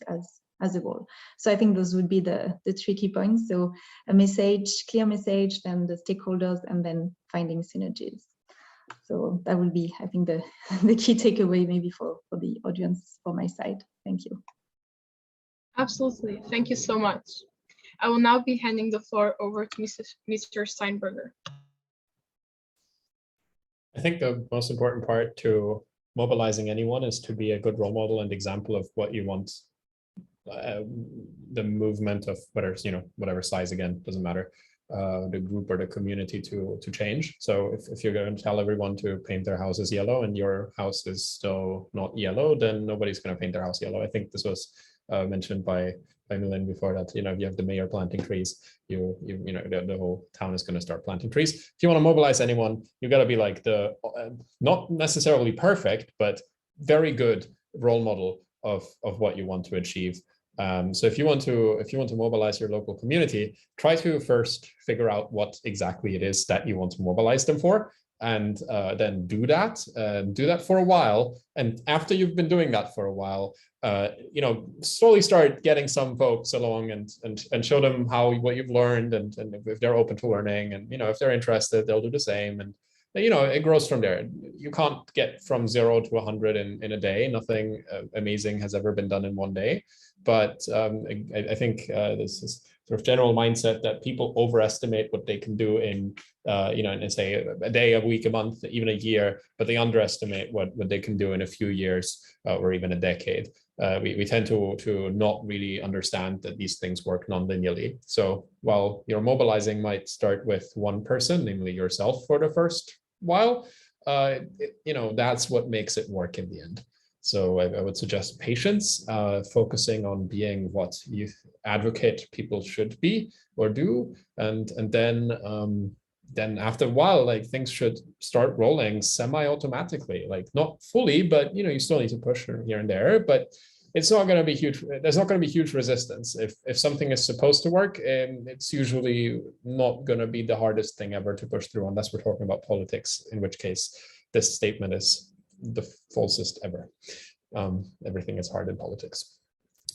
S3: as a whole. So I think those would be the 3 key points. So a message, clear message, then the stakeholders, and then finding synergies. So that will be, I think, the key takeaway maybe for the audience for my side. Thank you.
S2: Absolutely. Thank you so much. I will now be handing the floor over to Mr. Steinberger.
S6: I think the most important part to mobilizing anyone is to be a good role model and example of what you want the movement of, whether it's, whatever size, again, doesn't matter, the group or the community to change. So if you're going to tell everyone to paint their houses yellow and your house is still not yellow, then nobody's going to paint their house yellow. I think this was mentioned by Milan before, that if you have the mayor planting trees, the whole town is going to start planting trees. If you want to mobilize anyone, you got to be like the not necessarily perfect, but very good role model of what you want to achieve. So if you want to mobilize your local community, try to first figure out what exactly it is that you want to mobilize them for, and then do that for a while. And after you've been doing that for a while, slowly start getting some folks along and show them what you've learned, and if they're open to learning, and if they're interested, they'll do the same. And it grows from there. You can't get from 0 to 100 in a day. Nothing amazing has ever been done in one day. But I think this is sort of general mindset that people overestimate what they can do in, say a day, a week, a month, even a year, but they underestimate what they can do in a few years or even a decade. We tend to not really understand that these things work non-linearly. So while your mobilizing might start with one person, namely yourself, for the first while, that's what makes it work in the end. So I would suggest patience, focusing on being what you advocate people should be or do, and then after a while, like things should start rolling semi-automatically, like not fully, but you still need to push here and there, but it's not going to be huge. There's not going to be huge resistance. If something is supposed to work, it's usually not going to be the hardest thing ever to push through, unless we're talking about politics, in which case this statement is the falsest ever. Everything is hard in politics.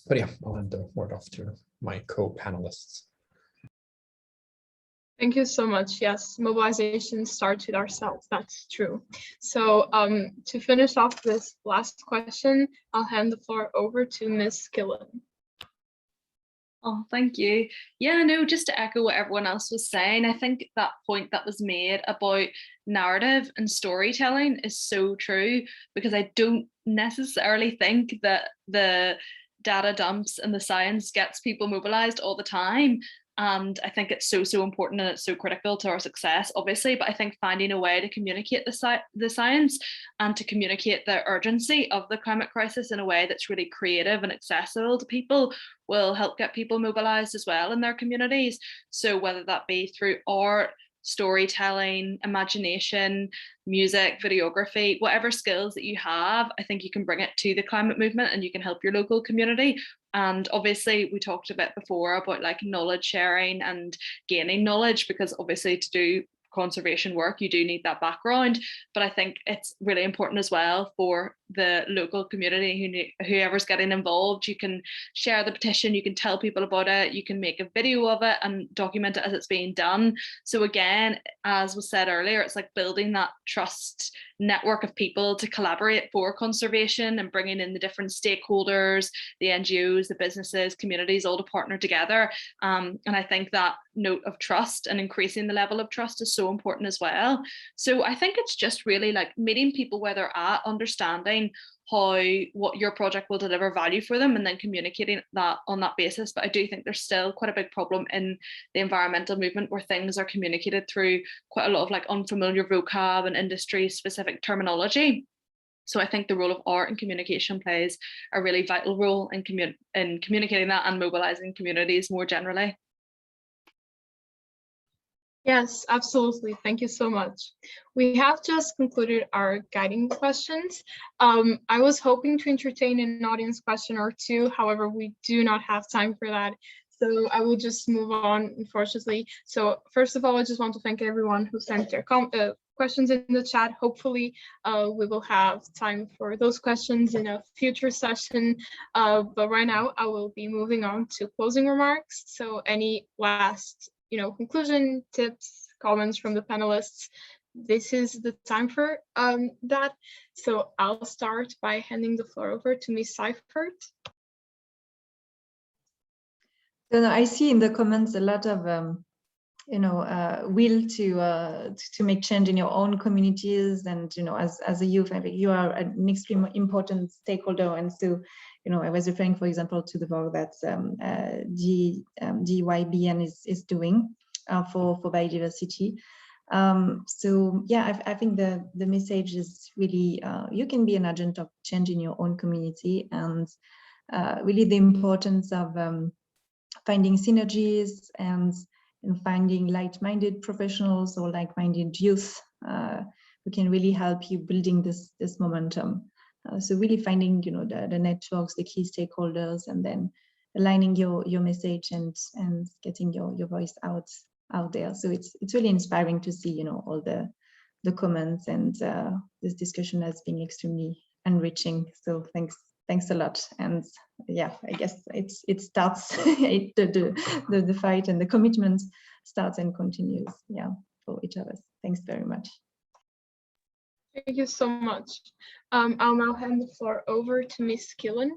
S6: But yeah, I'll hand the word off to my co-panelists.
S2: Thank you so much. Yes, mobilization starts with ourselves. That's true. So to finish off this last question, I'll hand the floor over to Ms. Killen.
S5: Oh, thank you. Yeah, no, just to echo what everyone else was saying, I think that point that was made about narrative and storytelling is so true, because I don't necessarily think that the data dumps and the science gets people mobilized all the time. And I think it's so important, and it's so critical to our success, obviously. But I think finding a way to communicate the science and to communicate the urgency of the climate crisis in a way that's really creative and accessible to people will help get people mobilized as well in their communities. So whether that be through art, storytelling, imagination, music, videography, whatever skills that you have, I think you can bring it to the climate movement and you can help your local community. And obviously we talked a bit before about like knowledge sharing and gaining knowledge, because obviously to do conservation work you do need that background, but I think it's really important as well for the local community, whoever's getting involved. You can share the petition, you can tell people about it, you can make a video of it and document it as it's being done. So again, as was said earlier, it's like building that trust network of people to collaborate for conservation and bringing in the different stakeholders, the NGOs, the businesses, communities, all to partner together. And I think that note of trust and increasing the level of trust is so important as well. So I think it's just really like meeting people where they're at, understanding what your project will deliver value for them, and then communicating that on that basis. But I do think there's still quite a big problem in the environmental movement where things are communicated through quite a lot of like unfamiliar vocab and industry specific terminology. So I think the role of art and communication plays a really vital role in communicating that and mobilizing communities more generally.
S2: Yes, absolutely. Thank you so much. We have just concluded our guiding questions. I was hoping to entertain an audience question or two. However, we do not have time for that. So I will just move on, unfortunately. So first of all, I just want to thank everyone who sent their questions in the chat. Hopefully, we will have time for those questions in a future session. But right now, I will be moving on to closing remarks. So any last conclusion, tips, comments from the panelists, this is the time for that. So I'll start by handing the floor over to Ms. Seifert.
S3: So I see in the comments a lot of will to make change in your own communities, and as a youth, I think you are an extremely important stakeholder. And so I was referring, for example, to the work that DYBN is doing for biodiversity. So yeah, I think the message is really you can be an agent of change in your own community, and really the importance of finding synergies and finding like-minded professionals or like-minded youth who can really help you building this momentum. So really finding the networks, the key stakeholders, and then aligning your message and getting your voice out there. So it's really inspiring to see all the comments, and this discussion has been extremely enriching. So thanks a lot. And yeah, I guess it starts the fight and the commitment starts and continues, yeah, for each of us. Thanks very much.
S2: Thank you so much. I'll now hand the floor over to Ms. Killen.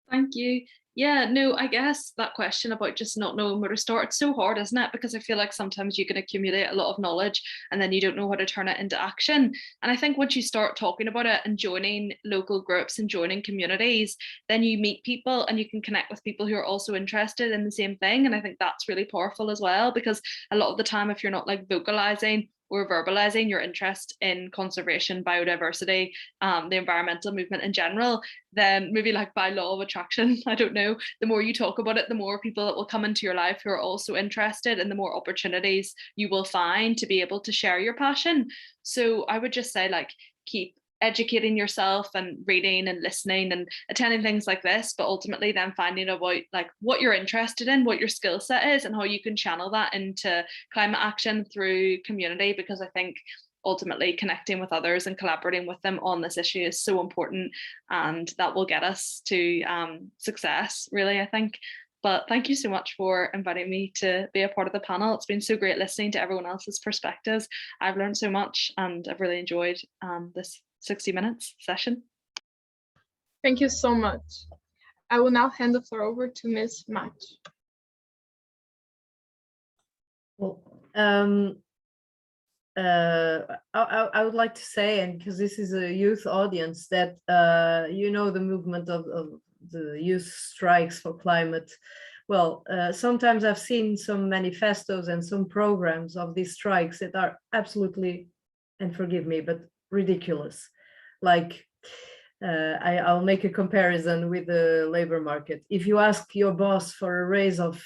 S5: Thank you. Yeah, no, I guess that question about just not knowing where to start, it's so hard, isn't it? Because I feel like sometimes you can accumulate a lot of knowledge and then you don't know how to turn it into action. And I think once you start talking about it and joining local groups and joining communities, then you meet people and you can connect with people who are also interested in the same thing. And I think that's really powerful as well, because a lot of the time, if you're not like vocalizing or verbalizing your interest in conservation, biodiversity, the environmental movement in general, then maybe like by law of attraction, I don't know, the more you talk about it, the more people that will come into your life who are also interested, and the more opportunities you will find to be able to share your passion. So I would just say, like, keep educating yourself and reading and listening and attending things like this, but ultimately then finding out like what you're interested in, what your skill set is, and how you can channel that into climate action through community, because I think ultimately connecting with others and collaborating with them on this issue is so important, and that will get us to success, really, I think. But thank you so much for inviting me to be a part of the panel. It's been so great listening to everyone else's perspectives. I've learned so much, and I've really enjoyed this 60 minutes session.
S2: Thank you so much. I will now hand the floor over to Ms. Match.
S4: Well, I would like to say, and because this is a youth audience, that you know, the movement of the youth strikes for climate. Well, sometimes I've seen some manifestos and some programs of these strikes that are absolutely, and forgive me, but ridiculous. Like, I'll make a comparison with the labor market. If you ask your boss for a raise of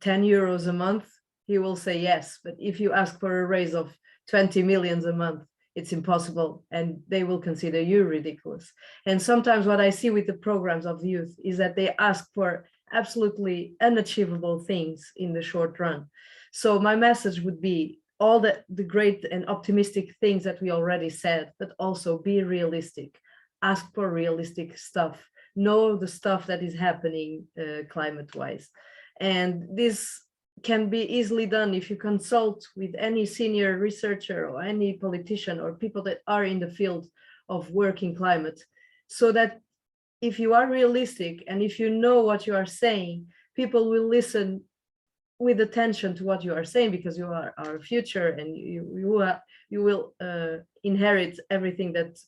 S4: 10 euros a month, he will say yes. But if you ask for a raise of 20 million a month, it's impossible, and they will consider you ridiculous. And sometimes what I see with the programs of youth is that they ask for absolutely unachievable things in the short run. So my message would be all the great and optimistic things that we already said, but also be realistic. Ask for realistic stuff. Know the stuff that is happening climate-wise. And this can be easily done if you consult with any senior researcher or any politician or people that are in the field of working climate, so that if you are realistic and if you know what you are saying, people will listen with attention to what you are saying, because you are our future, and you will inherit everything that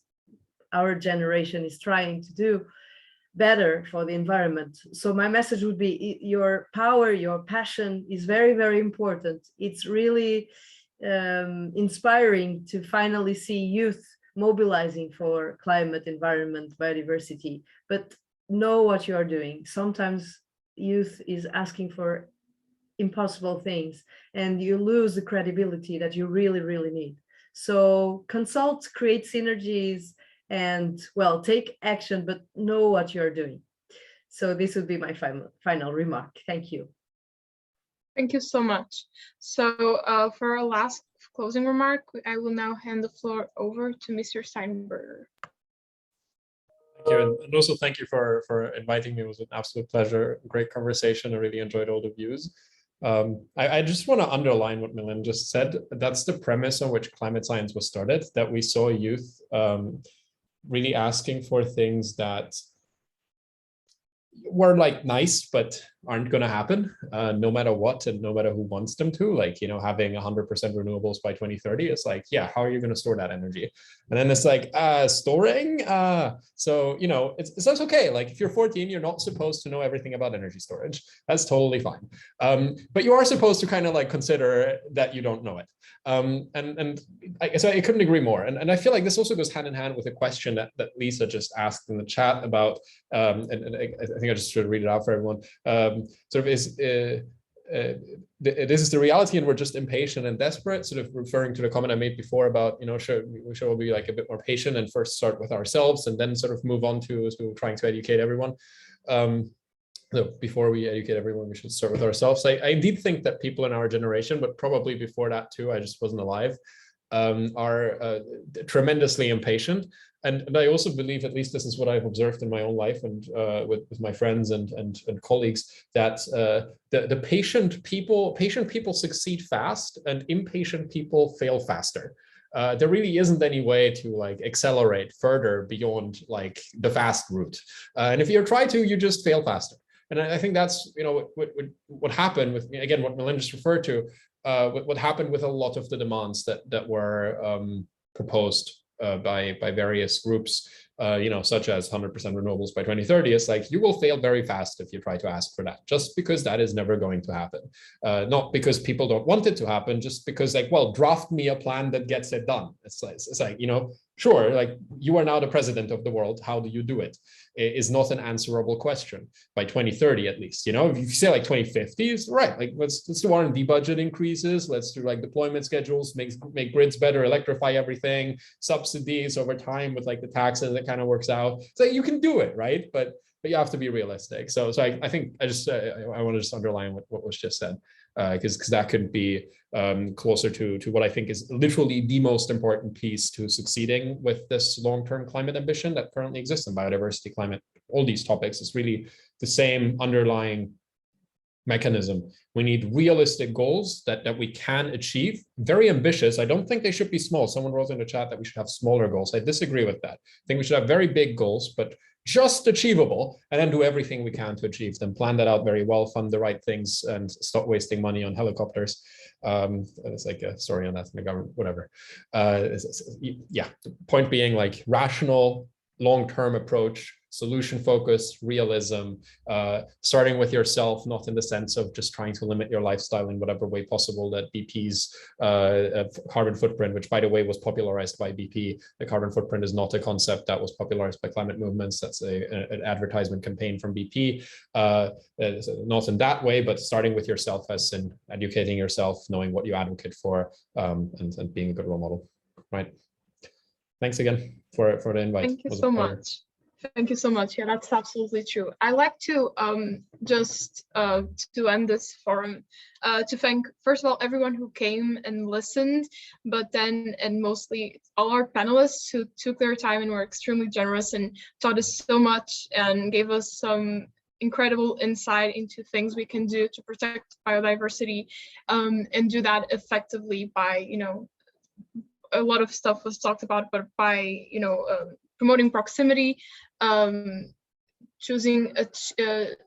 S4: our generation is trying to do better for the environment. So my message would be, your power, your passion is very, very important. It's really inspiring to finally see youth mobilizing for climate, environment, biodiversity, but know what you are doing. Sometimes youth is asking for impossible things, and you lose the credibility that you really, really need. So consult, create synergies, and, well, take action, but know what you're doing. So this would be my final remark. Thank you.
S2: Thank you so much. So for our last closing remark, I will now hand the floor over to Mr. Steinberger.
S6: Thank you, and also thank you for inviting me. It was an absolute pleasure. Great conversation. I really enjoyed all the views. I just want to underline what Milan just said. That's the premise on which climate science was started, that we saw youth really asking for things that were like nice, but aren't going to happen no matter what, and no matter who wants them to. Like, you know, having 100% renewables by 2030, it's like, yeah, how are you going to store that energy? And then it's like, storing. So, you know, it's okay. Like, if you're 14, you're not supposed to know everything about energy storage. That's totally fine. But you are supposed to kind of like consider that you don't know it. So I couldn't agree more. And I feel like this also goes hand in hand with a question that Lisa just asked in the chat about, and I think I just should read it out for everyone. Sort of is this is the reality, and we're just impatient and desperate, sort of referring to the comment I made before about, you know, we should all be like a bit more patient and first start with ourselves and then sort of move on to trying to educate everyone. So before we educate everyone, we should start with ourselves. I indeed think that people in our generation, but probably before that too, I just wasn't alive, are tremendously impatient. And I also believe, at least this is what I've observed in my own life and with my friends and colleagues, that the patient people succeed fast and impatient people fail faster. There really isn't any way to like accelerate further beyond like the fast route. And if you try to, you just fail faster. And I think that's, you know, what happened with, again, what Melinda just referred to, what happened with a lot of the demands that were proposed by various groups, such as 100% renewables by 2030. It's like you will fail very fast if you try to ask for that, just because that is never going to happen. Not because people don't want it to happen, just because like, well, draft me a plan that gets it done. It's like, sure, like you are now the president of the world. How do you do it? It is not an answerable question by 2030, at least. If you say like 2050, is right. Like let's do R&D budget increases. Let's do like deployment schedules, make grids better, electrify everything, subsidies over time with like the taxes. That kind of works out. So you can do it, right? But you have to be realistic. So I think I want to just underline what was just said, because that could be closer to what I think is literally the most important piece to succeeding with this long-term climate ambition that currently exists in biodiversity, climate, all these topics. It's really the same underlying mechanism. We need realistic goals that we can achieve. Very ambitious. I don't think they should be small. Someone wrote in the chat that we should have smaller goals. I disagree with that. I think we should have very big goals, but just achievable, and then do everything we can to achieve them. Plan that out very well, fund the right things, and stop wasting money on helicopters. It's like a story on that in the government, whatever. Yeah, point being like rational, long-term approach, solution-focused, realism, starting with yourself, not in the sense of just trying to limit your lifestyle in whatever way possible. That BP's carbon footprint, which by the way was popularized by BP, the carbon footprint is not a concept that was popularized by climate movements. That's an advertisement campaign from BP. Not in that way, but starting with yourself as in educating yourself, knowing what you advocate for, and being a good role model. Right. Thanks again for the invite.
S2: Thank you so much. Thank you so much. Yeah, that's absolutely true. I like to just to end this forum to thank, first of all, everyone who came and listened, but then and mostly all our panelists who took their time and were extremely generous and taught us so much and gave us some incredible insight into things we can do to protect biodiversity, and do that effectively by, a lot of stuff was talked about, but by, promoting proximity, choosing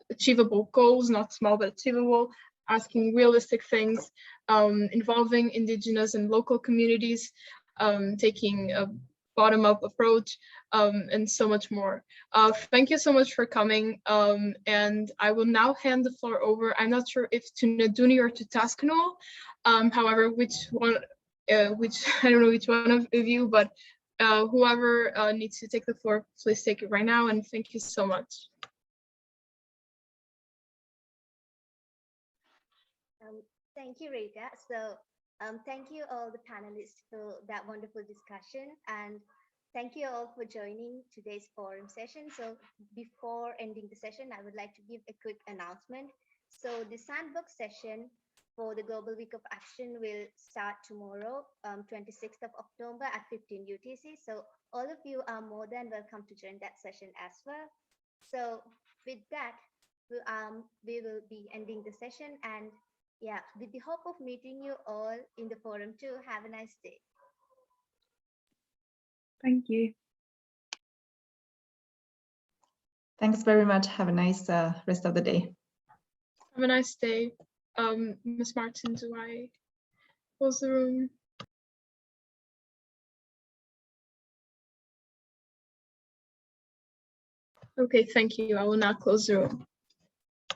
S2: achievable goals, not small but achievable, asking realistic things, involving Indigenous and local communities, taking a bottom-up approach, and so much more. Thank you so much for coming, and I will now hand the floor over. I'm not sure if to Naduni or to Taskanul, however, which one, which I don't know which one of you, but whoever needs to take the floor, please take it right now, and thank you so much.
S1: Thank you, Rita. So thank you all the panelists for that wonderful discussion, and thank you all for joining today's forum session. So before ending the session, I would like to give a quick announcement. So the sandbox session for the Global Week of Action will start tomorrow, 26th of October at 15 UTC. So all of you are more than welcome to join that session as well. So with that, we will be ending the session, and yeah, with the hope of meeting you all in the forum too. Have a nice day.
S5: Thank you.
S3: Thanks very much. Have a nice rest of the day.
S2: Have a nice day. Ms. Martin, do I close the room? Okay, thank you. I will now close the room.